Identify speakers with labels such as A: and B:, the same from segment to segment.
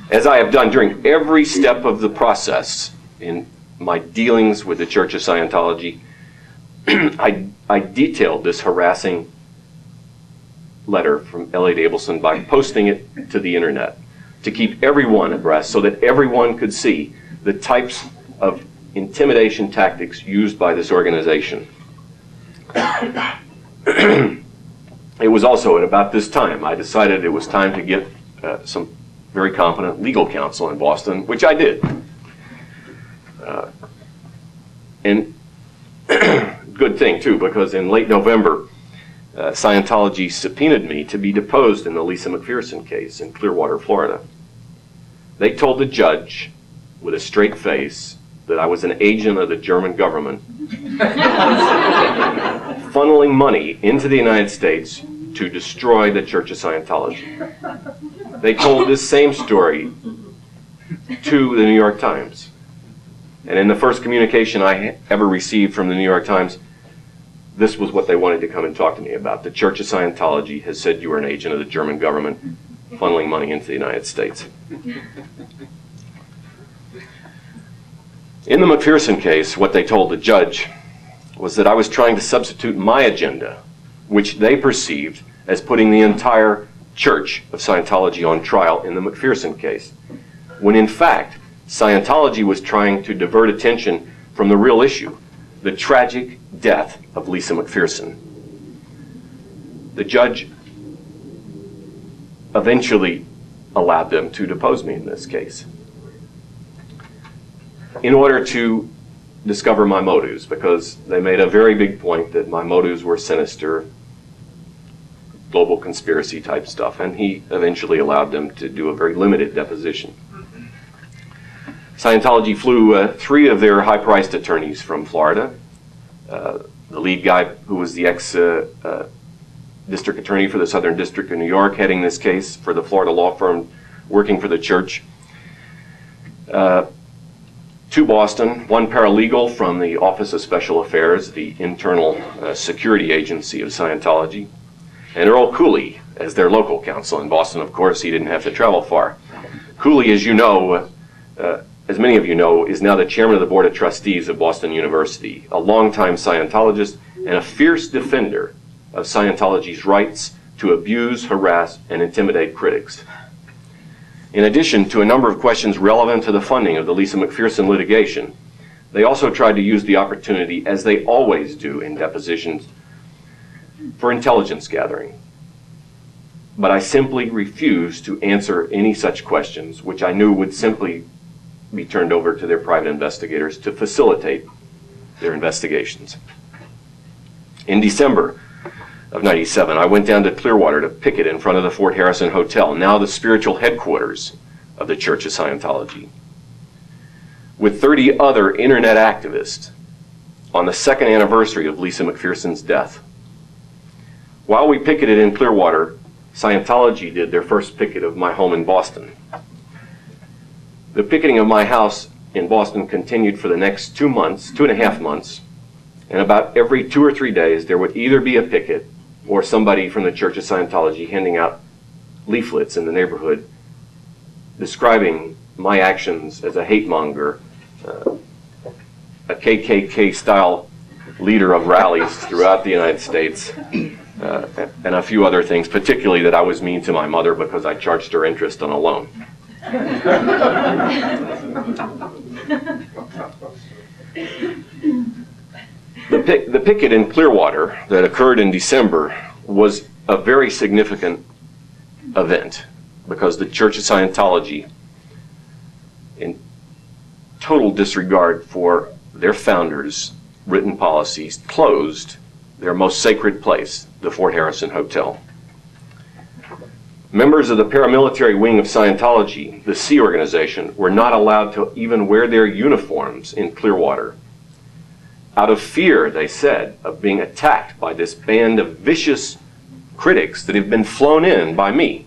A: As I have done during every step of the process in my dealings with the Church of Scientology, I detailed this harassing letter from Elliot Abelson by posting it to the internet to keep everyone abreast so that everyone could see the types of intimidation tactics used by this organization. It was also at about this time I decided it was time to get some very competent legal counsel in Boston, which I did. And good thing, too, because in late November, Scientology subpoenaed me to be deposed in the Lisa McPherson case in Clearwater, Florida. They told the judge with a straight face that I was an agent of the German government funneling money into the United States to destroy the Church of Scientology. They told this same story to the New York Times. And in the first communication I ever received from the New York Times, this was what they wanted to come and talk to me about. The Church of Scientology has said you are an agent of the German government funneling money into the United States. In the McPherson case, what they told the judge was that I was trying to substitute my agenda, which they perceived as putting the entire Church of Scientology on trial in the McPherson case, when in fact, Scientology was trying to divert attention from the real issue, the tragic death of Lisa McPherson. The judge eventually allowed them to depose me in this case in order to discover my motives, because they made a very big point that my motives were sinister, global conspiracy type stuff, and he eventually allowed them to do a very limited deposition. Scientology flew 3 of their high-priced attorneys from Florida. The lead guy, who was the ex-district attorney for the Southern District of New York, heading this case for the Florida law firm working for the church. 2 Boston, 1 paralegal from the Office of Special Affairs, the internal security agency of Scientology, and Earl Cooley as their local counsel in Boston. Of course, he didn't have to travel far. Cooley, as you know, as many of you know, is now the chairman of the Board of Trustees of Boston University, a longtime Scientologist and a fierce defender of Scientology's rights to abuse, harass, and intimidate critics. In addition to a number of questions relevant to the funding of the Lisa McPherson litigation, they also tried to use the opportunity, as they always do in depositions, for intelligence gathering. But I simply refused to answer any such questions, which I knew would simply be turned over to their private investigators to facilitate their investigations. In December of '97, I went down to Clearwater to picket in front of the Fort Harrison Hotel, now the spiritual headquarters of the Church of Scientology, with 30 other internet activists on the 2nd anniversary of Lisa McPherson's death. While we picketed in Clearwater, Scientology did their first picket of my home in Boston. The picketing of my house in Boston continued for the next 2.5 months, and about every 2 or 3 days there would either be a picket or somebody from the Church of Scientology handing out leaflets in the neighborhood describing my actions as a hate monger, a KKK-style leader of rallies throughout the United States, and a few other things, particularly that I was mean to my mother because I charged her interest on a loan. The picket in Clearwater that occurred in December was a very significant event because the Church of Scientology, in total disregard for their founders' written policies, closed their most sacred place, the Fort Harrison Hotel. Members of the paramilitary wing of Scientology, the Sea Organization, were not allowed to even wear their uniforms in Clearwater, out of fear, they said, of being attacked by this band of vicious critics that have been flown in by me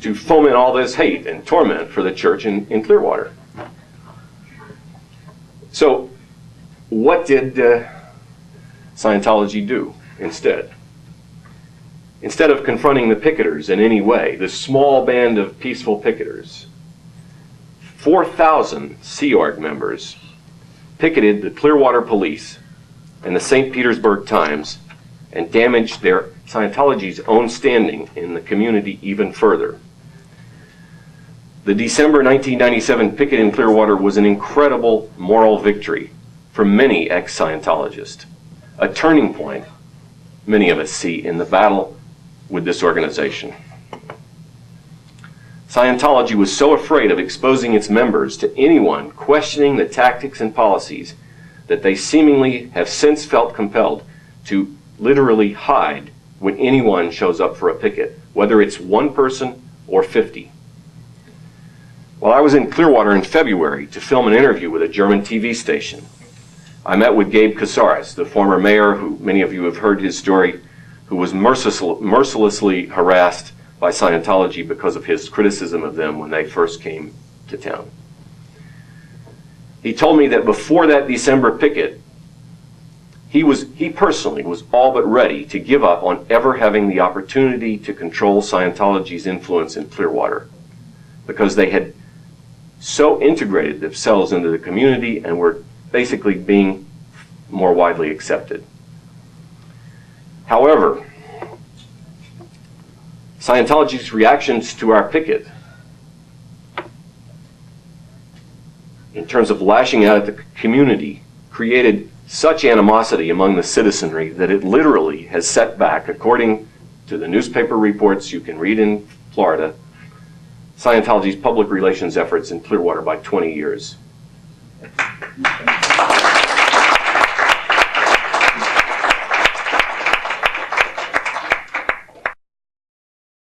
A: to foment all this hate and torment for the church in Clearwater. So what did Scientology do instead? Instead of confronting the picketers in any way, this small band of peaceful picketers, 4,000 Sea Org members picketed the Clearwater Police and the St. Petersburg Times and damaged their Scientology's own standing in the community even further. The December 1997 picket in Clearwater was an incredible moral victory for many ex-Scientologists, a turning point many of us see in the battle with this organization. Scientology was so afraid of exposing its members to anyone questioning the tactics and policies that they seemingly have since felt compelled to literally hide when anyone shows up for a picket, whether it's one person or 50. While I was in Clearwater in February to film an interview with a German TV station, I met with Gabe Casares, the former mayor, who many of you have heard his story, who was mercilessly harassed by Scientology because of his criticism of them when they first came to town. He told me that before that December picket, he personally was all but ready to give up on ever having the opportunity to control Scientology's influence in Clearwater, because they had so integrated themselves into the community and were basically being more widely accepted. However, Scientology's reactions to our picket, in terms of lashing out at the community, created such animosity among the citizenry that it literally has set back, according to the newspaper reports you can read in Florida, Scientology's public relations efforts in Clearwater by 20 years.